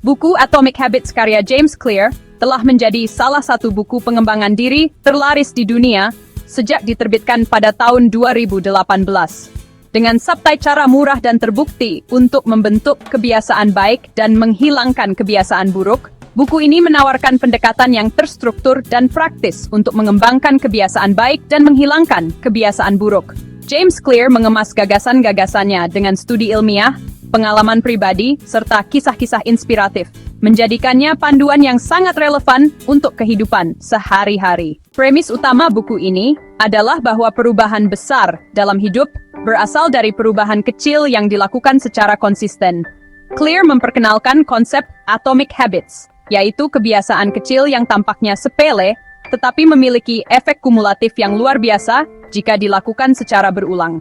Buku Atomic Habits karya James Clear telah menjadi salah satu buku pengembangan diri terlaris di dunia sejak diterbitkan pada tahun 2018. Dengan sabtai cara murah dan terbukti untuk membentuk kebiasaan baik dan menghilangkan kebiasaan buruk, buku ini menawarkan pendekatan yang terstruktur dan praktis untuk mengembangkan kebiasaan baik dan menghilangkan kebiasaan buruk. James Clear mengemas gagasan-gagasannya dengan studi ilmiah, pengalaman pribadi, serta kisah-kisah inspiratif, menjadikannya panduan yang sangat relevan untuk kehidupan sehari-hari. Premis utama buku ini adalah bahwa perubahan besar dalam hidup berasal dari perubahan kecil yang dilakukan secara konsisten. Clear memperkenalkan konsep Atomic Habits, yaitu kebiasaan kecil yang tampaknya sepele, tetapi memiliki efek kumulatif yang luar biasa jika dilakukan secara berulang.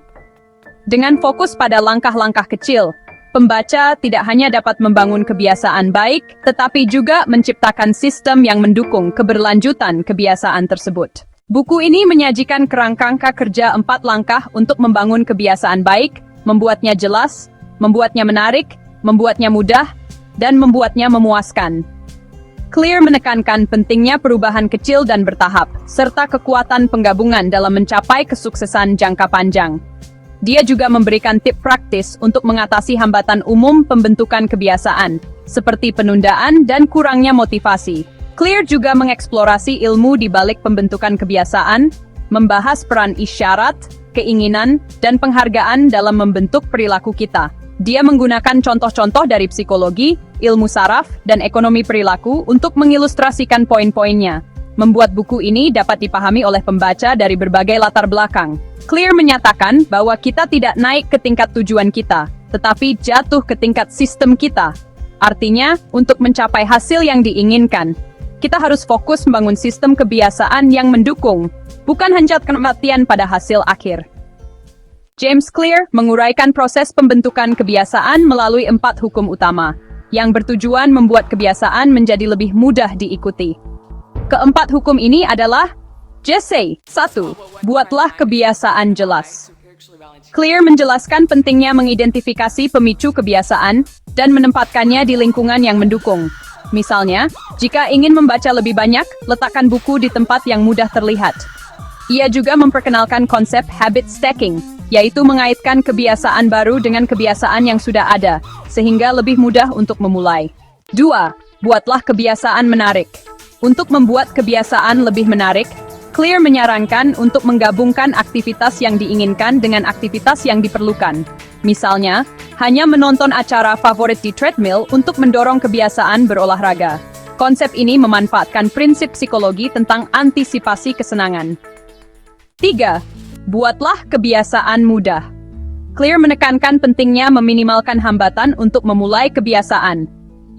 Dengan fokus pada langkah-langkah kecil, pembaca tidak hanya dapat membangun kebiasaan baik, tetapi juga menciptakan sistem yang mendukung keberlanjutan kebiasaan tersebut. Buku ini menyajikan kerangka kerja 4 langkah untuk membangun kebiasaan baik, membuatnya jelas, membuatnya menarik, membuatnya mudah, dan membuatnya memuaskan. Clear menekankan pentingnya perubahan kecil dan bertahap, serta kekuatan penggabungan dalam mencapai kesuksesan jangka panjang. Dia juga memberikan tip praktis untuk mengatasi hambatan umum pembentukan kebiasaan, seperti penundaan dan kurangnya motivasi. Clear juga mengeksplorasi ilmu di balik pembentukan kebiasaan, membahas peran isyarat, keinginan, dan penghargaan dalam membentuk perilaku kita. Dia menggunakan contoh-contoh dari psikologi, ilmu saraf, dan ekonomi perilaku untuk mengilustrasikan poin-poinnya. Membuat buku ini dapat dipahami oleh pembaca dari berbagai latar belakang. Clear menyatakan bahwa kita tidak naik ke tingkat tujuan kita, tetapi jatuh ke tingkat sistem kita. Artinya, untuk mencapai hasil yang diinginkan, kita harus fokus membangun sistem kebiasaan yang mendukung, bukan hanya kematian pada hasil akhir. James Clear menguraikan proses pembentukan kebiasaan melalui 4 hukum utama, yang bertujuan membuat kebiasaan menjadi lebih mudah diikuti. Keempat hukum ini adalah JC. 1. Buatlah kebiasaan jelas. Clear menjelaskan pentingnya mengidentifikasi pemicu kebiasaan dan menempatkannya di lingkungan yang mendukung. Misalnya, jika ingin membaca lebih banyak, letakkan buku di tempat yang mudah terlihat. Ia juga memperkenalkan konsep habit stacking, yaitu mengaitkan kebiasaan baru dengan kebiasaan yang sudah ada, sehingga lebih mudah untuk memulai. 2. Buatlah kebiasaan menarik. Untuk membuat kebiasaan lebih menarik, Clear menyarankan untuk menggabungkan aktivitas yang diinginkan dengan aktivitas yang diperlukan. Misalnya, hanya menonton acara favorit di treadmill untuk mendorong kebiasaan berolahraga. Konsep ini memanfaatkan prinsip psikologi tentang antisipasi kesenangan. 3. Buatlah kebiasaan mudah. Clear menekankan pentingnya meminimalkan hambatan untuk memulai kebiasaan.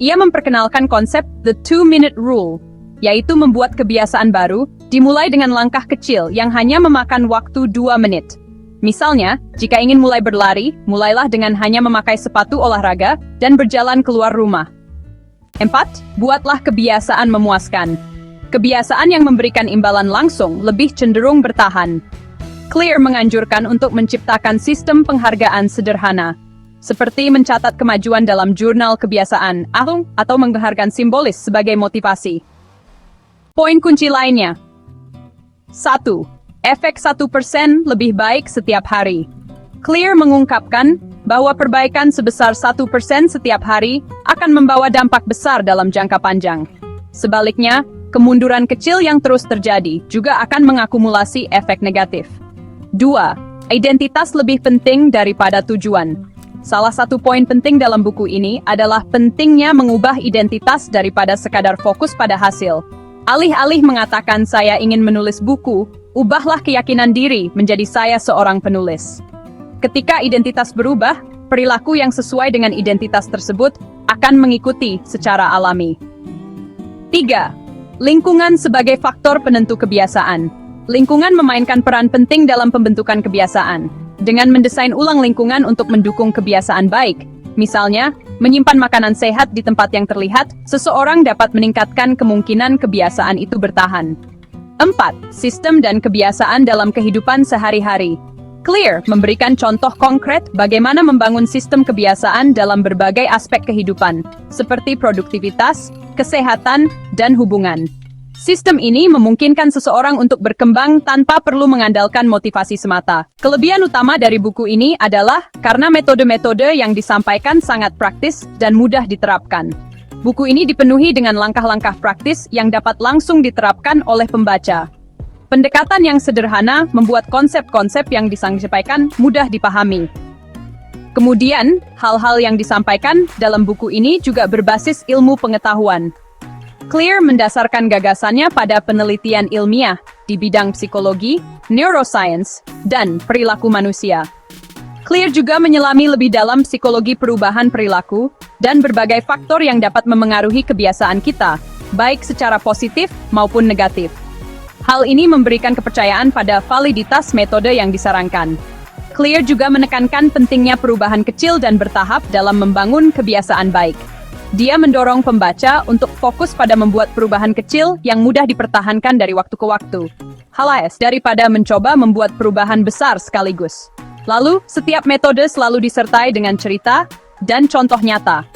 Ia memperkenalkan konsep The 2-Minute Rule, yaitu membuat kebiasaan baru dimulai dengan langkah kecil yang hanya memakan waktu 2 menit. Misalnya, jika ingin mulai berlari, mulailah dengan hanya memakai sepatu olahraga dan berjalan keluar rumah. 4. Buatlah kebiasaan memuaskan. Kebiasaan yang memberikan imbalan langsung lebih cenderung bertahan. Clear menganjurkan untuk menciptakan sistem penghargaan sederhana, seperti mencatat kemajuan dalam jurnal kebiasaan atau menghargai simbolis sebagai motivasi. Poin kunci lainnya. 1. Efek 1% lebih baik setiap hari. Clear mengungkapkan bahwa perbaikan sebesar 1% setiap hari akan membawa dampak besar dalam jangka panjang. Sebaliknya, kemunduran kecil yang terus terjadi juga akan mengakumulasi efek negatif. 2. Identitas lebih penting daripada tujuan. Salah satu poin penting dalam buku ini adalah pentingnya mengubah identitas daripada sekadar fokus pada hasil. Alih-alih mengatakan saya ingin menulis buku, ubahlah keyakinan diri menjadi saya seorang penulis. Ketika identitas berubah, perilaku yang sesuai dengan identitas tersebut akan mengikuti secara alami. 3. Lingkungan sebagai faktor penentu kebiasaan. Lingkungan memainkan peran penting dalam pembentukan kebiasaan. Dengan mendesain ulang lingkungan untuk mendukung kebiasaan baik, misalnya, menyimpan makanan sehat di tempat yang terlihat, seseorang dapat meningkatkan kemungkinan kebiasaan itu bertahan. 4. Sistem dan kebiasaan dalam kehidupan sehari-hari. Clear memberikan contoh konkret bagaimana membangun sistem kebiasaan dalam berbagai aspek kehidupan, seperti produktivitas, kesehatan, dan hubungan. Sistem ini memungkinkan seseorang untuk berkembang tanpa perlu mengandalkan motivasi semata. Kelebihan utama dari buku ini adalah karena metode-metode yang disampaikan sangat praktis dan mudah diterapkan. Buku ini dipenuhi dengan langkah-langkah praktis yang dapat langsung diterapkan oleh pembaca. Pendekatan yang sederhana membuat konsep-konsep yang disampaikan mudah dipahami. Kemudian, hal-hal yang disampaikan dalam buku ini juga berbasis ilmu pengetahuan. Clear mendasarkan gagasannya pada penelitian ilmiah di bidang psikologi, neuroscience, dan perilaku manusia. Clear juga menyelami lebih dalam psikologi perubahan perilaku dan berbagai faktor yang dapat memengaruhi kebiasaan kita, baik secara positif maupun negatif. Hal ini memberikan kepercayaan pada validitas metode yang disarankan. Clear juga menekankan pentingnya perubahan kecil dan bertahap dalam membangun kebiasaan baik. Dia mendorong pembaca untuk fokus pada membuat perubahan kecil yang mudah dipertahankan dari waktu ke waktu, daripada mencoba membuat perubahan besar sekaligus. Lalu, setiap metode selalu disertai dengan cerita dan contoh nyata.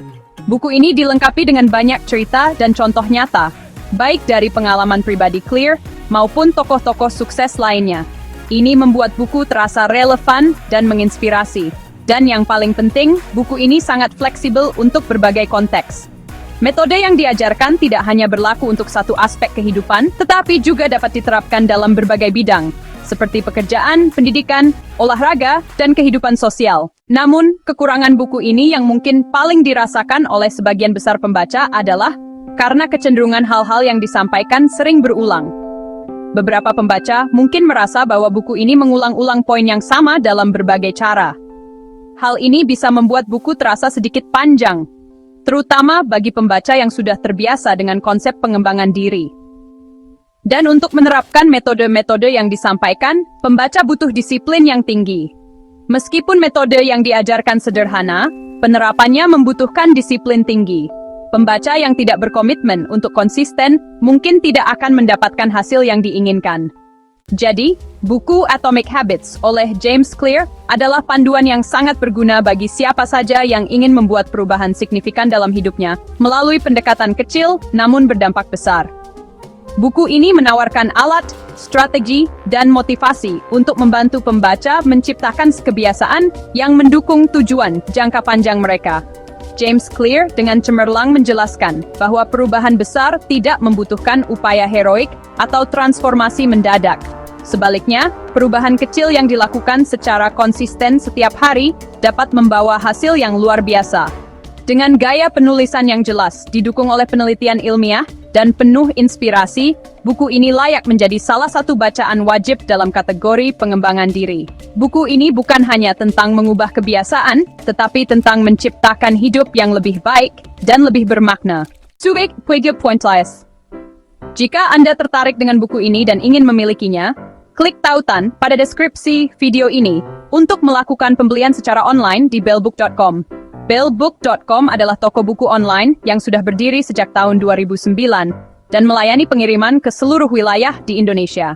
Buku ini dilengkapi dengan banyak cerita dan contoh nyata, baik dari pengalaman pribadi Clear maupun tokoh-tokoh sukses lainnya. Ini membuat buku terasa relevan dan menginspirasi. Dan yang paling penting, buku ini sangat fleksibel untuk berbagai konteks. Metode yang diajarkan tidak hanya berlaku untuk satu aspek kehidupan, tetapi juga dapat diterapkan dalam berbagai bidang, seperti pekerjaan, pendidikan, olahraga, dan kehidupan sosial. Namun, kekurangan buku ini yang mungkin paling dirasakan oleh sebagian besar pembaca adalah karena kecenderungan hal-hal yang disampaikan sering berulang. Beberapa pembaca mungkin merasa bahwa buku ini mengulang-ulang poin yang sama dalam berbagai cara. Hal ini bisa membuat buku terasa sedikit panjang, terutama bagi pembaca yang sudah terbiasa dengan konsep pengembangan diri. Dan untuk menerapkan metode-metode yang disampaikan, pembaca butuh disiplin yang tinggi. Meskipun metode yang diajarkan sederhana, penerapannya membutuhkan disiplin tinggi. Pembaca yang tidak berkomitmen untuk konsisten mungkin tidak akan mendapatkan hasil yang diinginkan. Jadi, buku Atomic Habits oleh James Clear adalah panduan yang sangat berguna bagi siapa saja yang ingin membuat perubahan signifikan dalam hidupnya melalui pendekatan kecil namun berdampak besar. Buku ini menawarkan alat, strategi, dan motivasi untuk membantu pembaca menciptakan kebiasaan yang mendukung tujuan jangka panjang mereka. James Clear dengan cemerlang menjelaskan bahwa perubahan besar tidak membutuhkan upaya heroik atau transformasi mendadak. Sebaliknya, perubahan kecil yang dilakukan secara konsisten setiap hari dapat membawa hasil yang luar biasa. Dengan gaya penulisan yang jelas, didukung oleh penelitian ilmiah, dan penuh inspirasi, buku ini layak menjadi salah satu bacaan wajib dalam kategori pengembangan diri. Buku ini bukan hanya tentang mengubah kebiasaan, tetapi tentang menciptakan hidup yang lebih baik dan lebih bermakna. Jika Anda tertarik dengan buku ini dan ingin memilikinya, klik tautan pada deskripsi video ini untuk melakukan pembelian secara online di bellbook.com. Bellbook.com adalah toko buku online yang sudah berdiri sejak tahun 2009 dan melayani pengiriman ke seluruh wilayah di Indonesia.